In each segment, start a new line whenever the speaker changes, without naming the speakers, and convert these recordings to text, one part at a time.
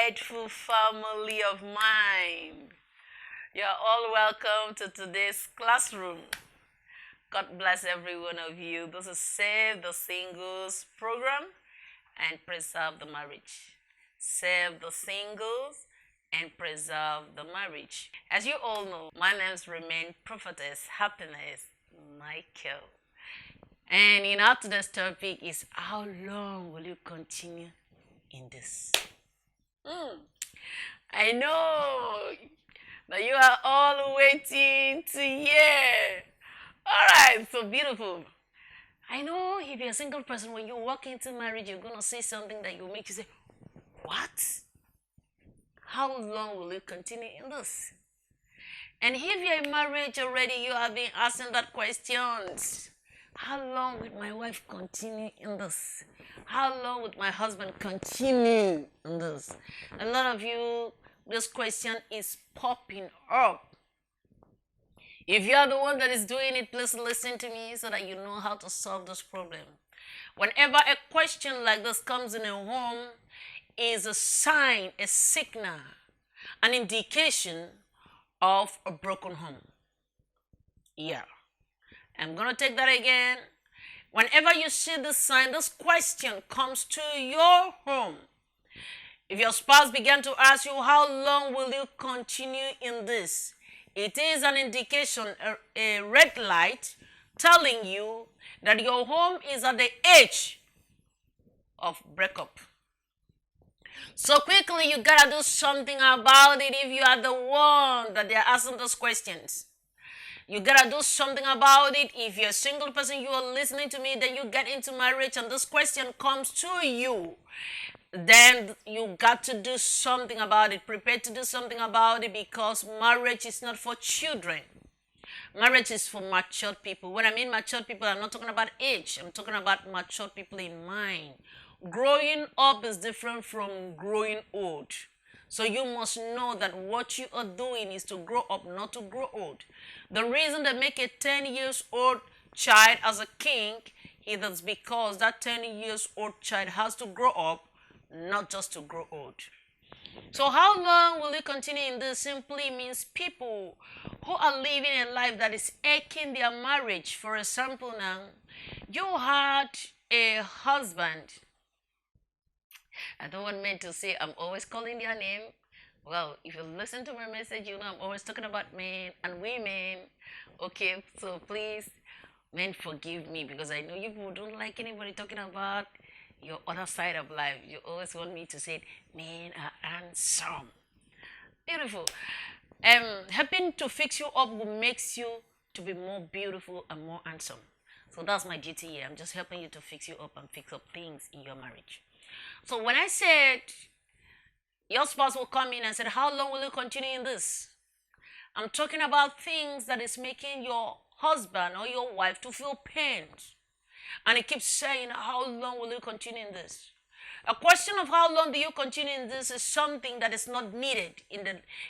delightful family of mine. You're all welcome to today's classroom. God bless every one of you. This is Save the Singles program and Preserve the Marriage. Save the Singles and Preserve the Marriage. As you all know, my name's remain Prophetess Happiness Michael. And today's topic is how long will you continue in this? I know that you are all waiting to hear. All right, so beautiful. I know if you're a single person, when you walk into marriage, you're going to say something that will make you say, what? How long will you continue in this? And if you're in marriage already, you have been asking that questions. How long will my wife continue in this? How long would my husband continue in this? A lot of you, this question is popping up. If you are the one that is doing it, please listen to me so that you know how to solve this problem. Whenever a question like this comes in a home, is a sign, a signal, an indication of a broken home. Yeah. I'm going to take that again. Whenever you see this sign, this question comes to your home. If your spouse began to ask you, how long will you continue in this? It is an indication, a red light telling you that your home is at the edge of breakup. So quickly, you gotta do something about it if you are the one that they're asking those questions. You gotta do something about it. If you're a single person, you are listening to me, then you get into marriage and this question comes to you. Then you got to do something about it. Prepare to do something about it because marriage is not for children. Marriage is for matured people. When I mean matured people, I'm not talking about age. I'm talking about matured people in mind. Growing up is different from growing old. So you must know that what you are doing is to grow up, not to grow old. The reason they make a 10 years old child as a king is because that 10 years old child has to grow up, not just to grow old. So how long will you continue in this? Simply means people who are living a life that is aching their marriage. For example now, you had a husband. I don't want men to say I'm always calling their name. Well, if you listen to my message, you know I'm always talking about men and women. Okay, so please, men, forgive me because I know you people don't like anybody talking about your other side of life. You always want me to say, men are handsome. Beautiful. Helping to fix you up will makes you to be more beautiful and more handsome. So that's my duty here. I'm just helping you to fix you up and fix up things in your marriage. So when I said your spouse will come in and said, how long will you continue in this? I'm talking about things that is making your husband or your wife to feel pain. And he keeps saying, how long will you continue in this? A question of how long do you continue in this is something that is not needed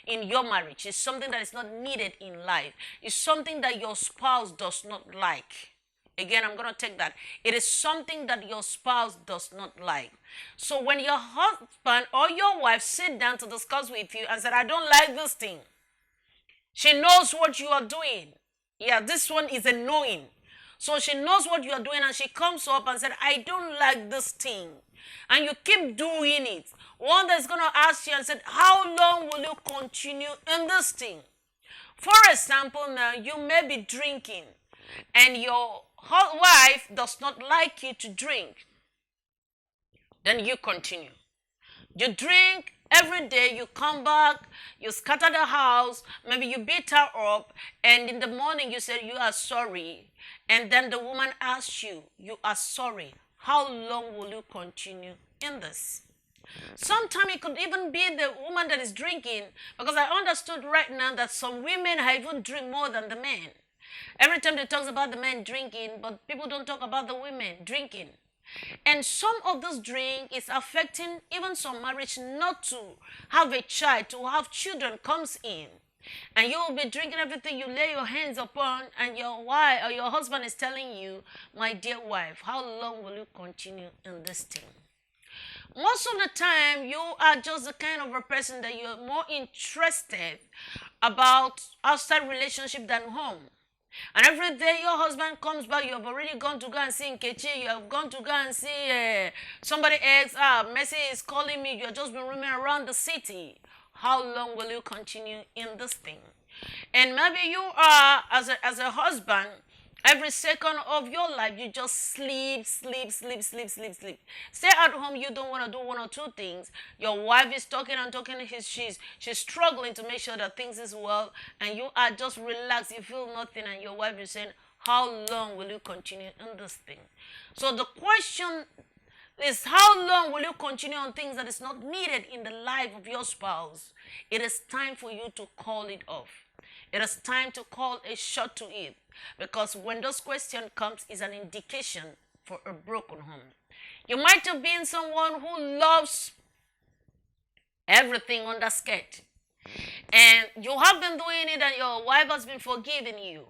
in your marriage. It's something that is not needed in life. It's something that your spouse does not like. Again, I'm going to take that. It is something that your spouse does not like. So when your husband or your wife sit down to discuss with you and said, I don't like this thing. She knows what you are doing. Yeah, this one is annoying. So she knows what you are doing and she comes up and said, I don't like this thing. And you keep doing it. One that's going to ask you and said, how long will you continue in this thing? For example, now you may be drinking and your wife does not like you to drink. Then you continue. You drink every day, you come back, you scatter the house, maybe you beat her up, and in the morning you say you are sorry. And then the woman asks you, you are sorry. How long will you continue in this? Sometimes it could even be the woman that is drinking, because I understood right now that some women have even drink more than the men. Every time they talk about the men drinking, but people don't talk about the women drinking. And some of this drink is affecting even some marriage not to have a child, to have children comes in. And you will be drinking everything you lay your hands upon, and your wife or your husband is telling you, my dear wife, how long will you continue in this thing? Most of the time, you are just the kind of a person that you're more interested about outside relationship than home. And every day your husband comes back, you have already gone to go and see Nkechi, you have gone to go and see somebody else. Messi is calling me, you've just been roaming around the city. How long will you continue in this thing? And maybe you are, as a husband, every second of your life, you just sleep, sleep, sleep, sleep, sleep, sleep. Stay at home, you don't want to do one or two things. Your wife is talking and talking, she's struggling to make sure that things is well, and you are just relaxed, you feel nothing, and your wife is saying, how long will you continue in this thing? So the question is, how long will you continue on things that is not needed in the life of your spouse? It is time for you to call it off. It is time to call a shot to it, because when those question comes, is an indication for a broken home. You might have been someone who loves everything on the skirt, and you have been doing it and your wife has been forgiving you.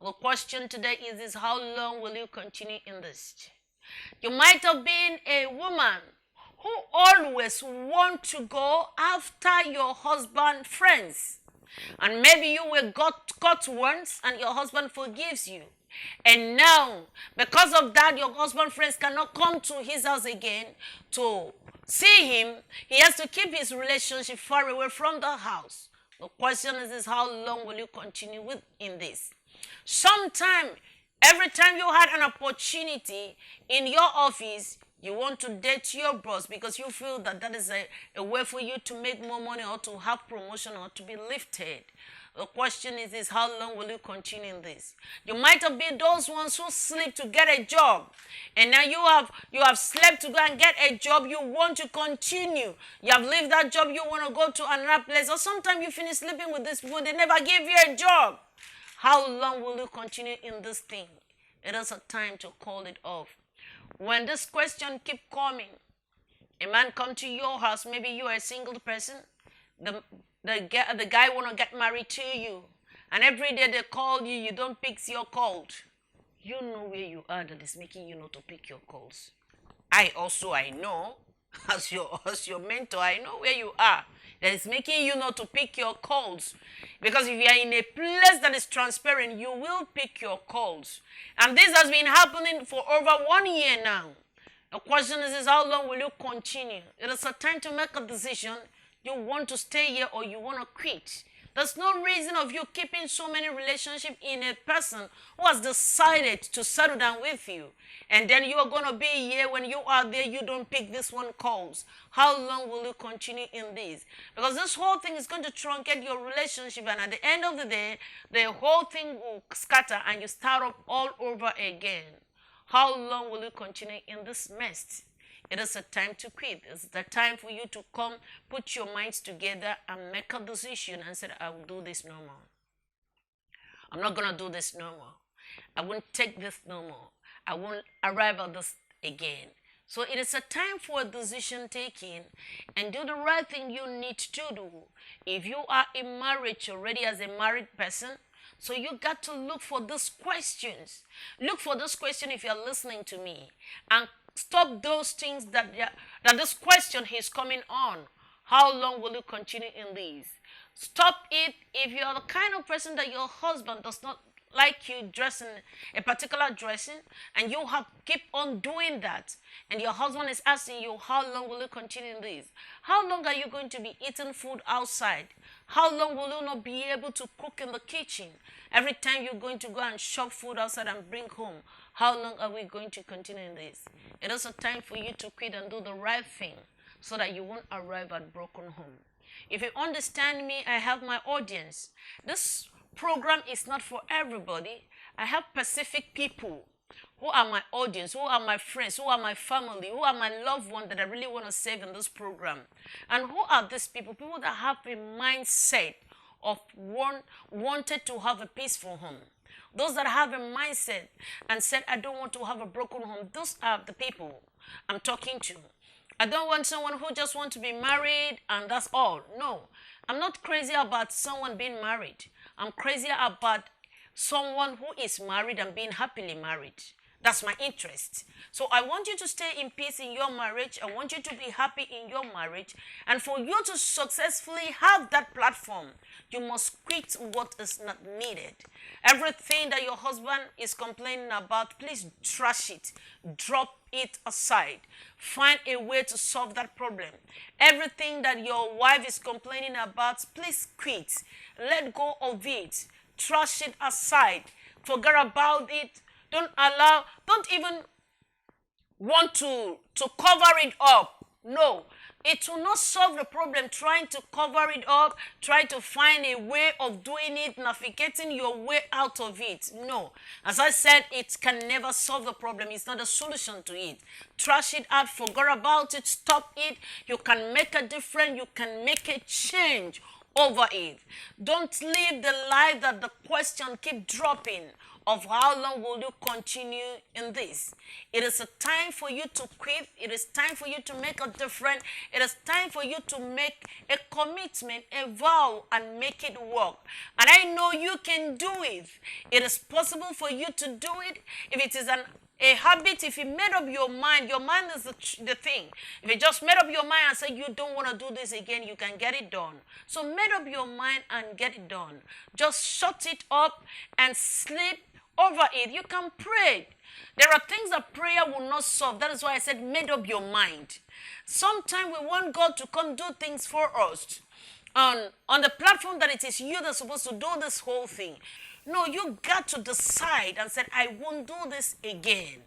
The question today is how long will you continue in this? You might have been a woman who always want to go after your husband's friends. And maybe you were caught once and your husband forgives you. And now, because of that, your husband's friends cannot come to his house again to see him. He has to keep his relationship far away from the house. The question is how long will you continue in this? Sometime, every time you had an opportunity in your office, you want to date your boss because you feel that that is a way for you to make more money or to have promotion or to be lifted. The question is how long will you continue in this? You might have been those ones who sleep to get a job, and now you have slept to go and get a job. You want to continue. You have left that job. You want to go to another place, or sometimes you finish sleeping with these people. They never give you a job. How long will you continue in this thing? It is a time to call it off. When this question keep coming, a man come to your house, maybe you are a single person, the guy want to get married to you, and every day they call you, you don't pick your calls. You know where you are that is making you not to pick your calls. I know, as your mentor, I know where you are that is making you not to pick your calls. Because if you are in a place that is transparent, you will pick your calls. And this has been happening for over 1 year now. The question is how long will you continue? It is a time to make a decision. You want to stay here or you want to quit. There's no reason of you keeping so many relationships in a person who has decided to settle down with you. And then you are going to be here. When you are there, you don't pick this one calls. How long will you continue in this? Because this whole thing is going to truncate your relationship. And at the end of the day, the whole thing will scatter and you start up all over again. How long will you continue in this mess? It is a time to quit. It's the time for you to come, put your minds together and make a decision and say, I will do this no more. I'm not going to do this no more. I won't take this no more. I won't arrive at this again. So it is a time for a decision taking and do the right thing you need to do. If you are in marriage already as a married person, so you got to look for these questions. Look for this question if you're listening to me. And stop those things that this question is coming on. How long will you continue in these? Stop it if you're the kind of person that your husband does not like you dressing a particular dressing and you have keep on doing that and your husband is asking you how long will you continue in this? How long are you going to be eating food outside? How long will you not be able to cook in the kitchen? Every time you're going to go and shop food outside and bring home, how long are we going to continue in this? It is a time for you to quit and do the right thing so that you won't arrive at broken home. If you understand me, I have my audience. This program is not for everybody. I have specific people who are my audience, who are my friends, who are my family, who are my loved ones that I really want to save in this program. And who are these people? People that have a mindset of wanted to have a peaceful home. Those that have a mindset and said, I don't want to have a broken home. Those are the people I'm talking to. I don't want someone who just wants to be married and that's all. No, I'm not crazy about someone being married. I'm crazy about someone who is married and being happily married. That's my interest. So I want you to stay in peace in your marriage. I want you to be happy in your marriage. And for you to successfully have that platform, you must quit what is not needed. Everything that your husband is complaining about, please trash it. Drop it aside. Find a way to solve that problem. Everything that your wife is complaining about, please quit. Let go of it. Trash it aside. Forget about it. Don't even want to cover it up. No, it will not solve the problem trying to cover it up, try to find a way of doing it, navigating your way out of it. No, as I said, it can never solve the problem. It's not a solution to it. Trash it out, forget about it, stop it. You can make a difference, you can make a change over it. Don't live the life that the question keep dropping of how long will you continue in this. It is a time for you to quit. It is time for you to make a difference. It is time for you to make a commitment, a vow, and make it work. And I know you can do it. It is possible for you to do it. If it is a habit, if you made up your mind is the thing. If you just made up your mind and say you don't want to do this again, you can get it done. So made up your mind and get it done. Just shut it up and sleep over it. You can pray. There are things that prayer will not solve. That is why I said made up your mind. Sometimes we want God to come do things for us on the platform that it is you that's supposed to do this whole thing. No, you got to decide and say, I won't do this again.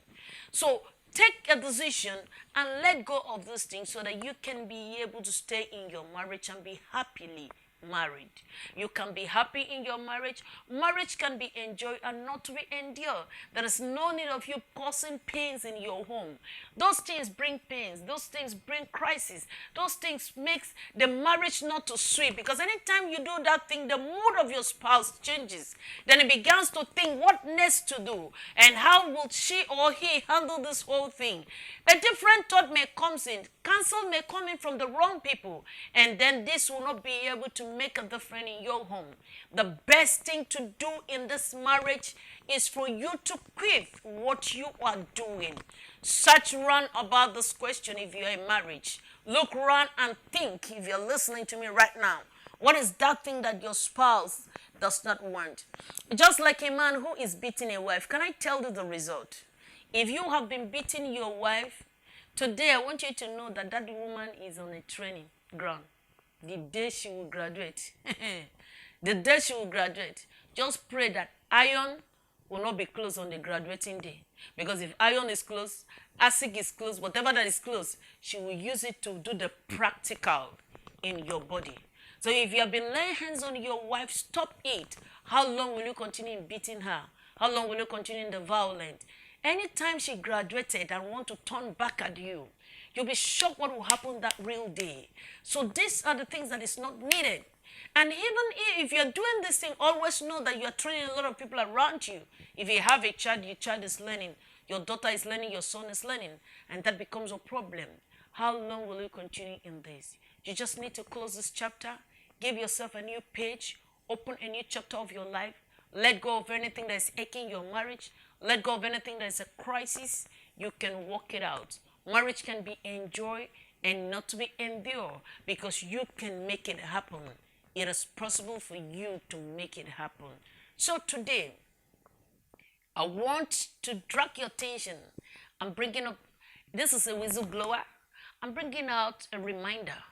So take a decision and let go of this thing so that you can be able to stay in your marriage and be happily married. You can be happy in your marriage. Marriage can be enjoyed and not to be endured. There is no need of you causing pains in your home. Those things bring pains. Those things bring crisis. Those things makes the marriage not too sweet, because anytime you do that thing, the mood of your spouse changes. Then he begins to think what next to do and how will she or he handle this whole thing. A different thought may come in. Counsel may come in from the wrong people, and then this will not be able to make a difference in your home. The best thing to do in this marriage is for you to quit what you are doing. Search around about this question if you're in marriage. Look around and think, if you're listening to me right now, what is that thing that your spouse does not want? Just like a man who is beating a wife, can I tell you the result? If you have been beating your wife, today I want you to know that that woman is on a training ground. The day she will graduate, the day she will graduate, just pray that iron will not be closed on the graduating day. Because if iron is closed, acid is closed, whatever that is closed, she will use it to do the practical in your body. So if you have been laying hands on your wife, stop it. How long will you continue beating her? How long will you continue in the violence? Anytime she graduated and want to turn back at you, you'll be shocked what will happen that real day. So these are the things that is not needed. And even if you're doing this thing, always know that you're training a lot of people around you. If you have a child, your child is learning. Your daughter is learning, your son is learning. And that becomes a problem. How long will you continue in this? You just need to close this chapter. Give yourself a new page. Open a new chapter of your life. Let go of anything that is aching your marriage. Let go of anything that is a crisis. You can work it out. Marriage can be enjoyed and not to be endured, because you can make it happen. It is possible for you to make it happen. So today, I want to drag your attention. I'm bringing up, this is a whistleblower. I'm bringing out a reminder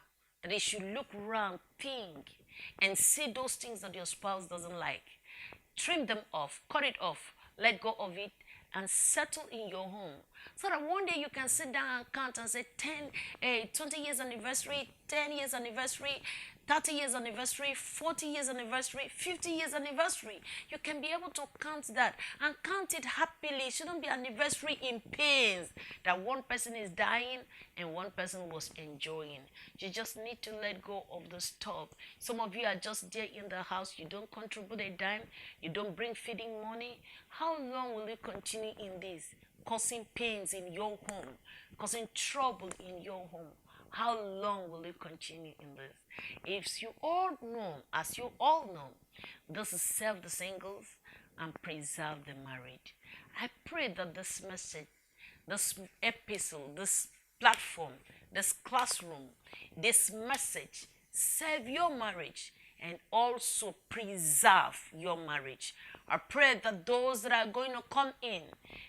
that you should look around, think, and see those things that your spouse doesn't like. Trim them off, cut it off, let go of it, and settle in your home. So that one day you can sit down and count and say 20 years anniversary, 10 years anniversary, 30 years anniversary, 40 years anniversary, 50 years anniversary. You can be able to count that and count it happily. It shouldn't be anniversary in pains that one person is dying and one person was enjoying. You just need to let go of the stuff. Some of you are just there in the house. You don't contribute a dime. You don't bring feeding money. How long will you continue in this? Causing pains in your home, causing trouble in your home. How long will you continue in this? If you all know, as you all know, this is save the singles and preserve the married. I pray that this message, this epistle, this platform, this classroom, this message serve your marriage and also preserve your marriage. I pray that those that are going to come in,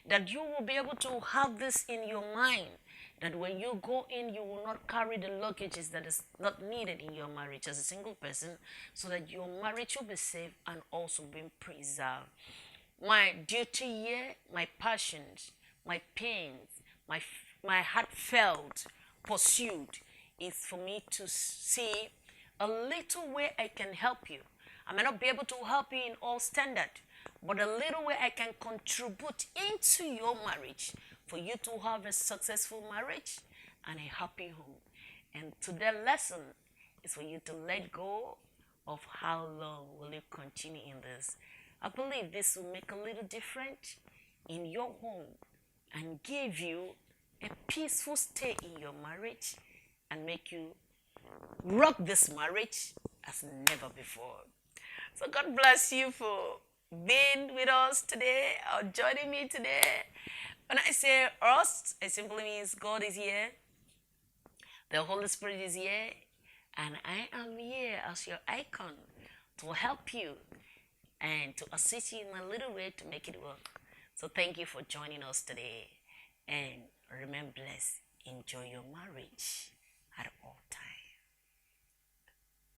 that you will be able to have this in your mind, that when you go in, you will not carry the luggages that is not needed in your marriage as a single person, so that your marriage will be safe and also being preserved. My duty here, my passions, my pains, my heartfelt pursuit is for me to see a little way I can help you. I may not be able to help you in all standard, but a little way I can contribute into your marriage for you to have a successful marriage and a happy home. And today's lesson is for you to let go of how long will you continue in this. I believe this will make a little difference in your home and give you a peaceful stay in your marriage and make you rock this marriage as never before. So God bless you for being with us today or joining me today. When I say us, it simply means God is here, the Holy Spirit is here, and I am here as your icon to help you and to assist you in a little way to make it work. So thank you for joining us today, and remain blessed. Enjoy your marriage at all.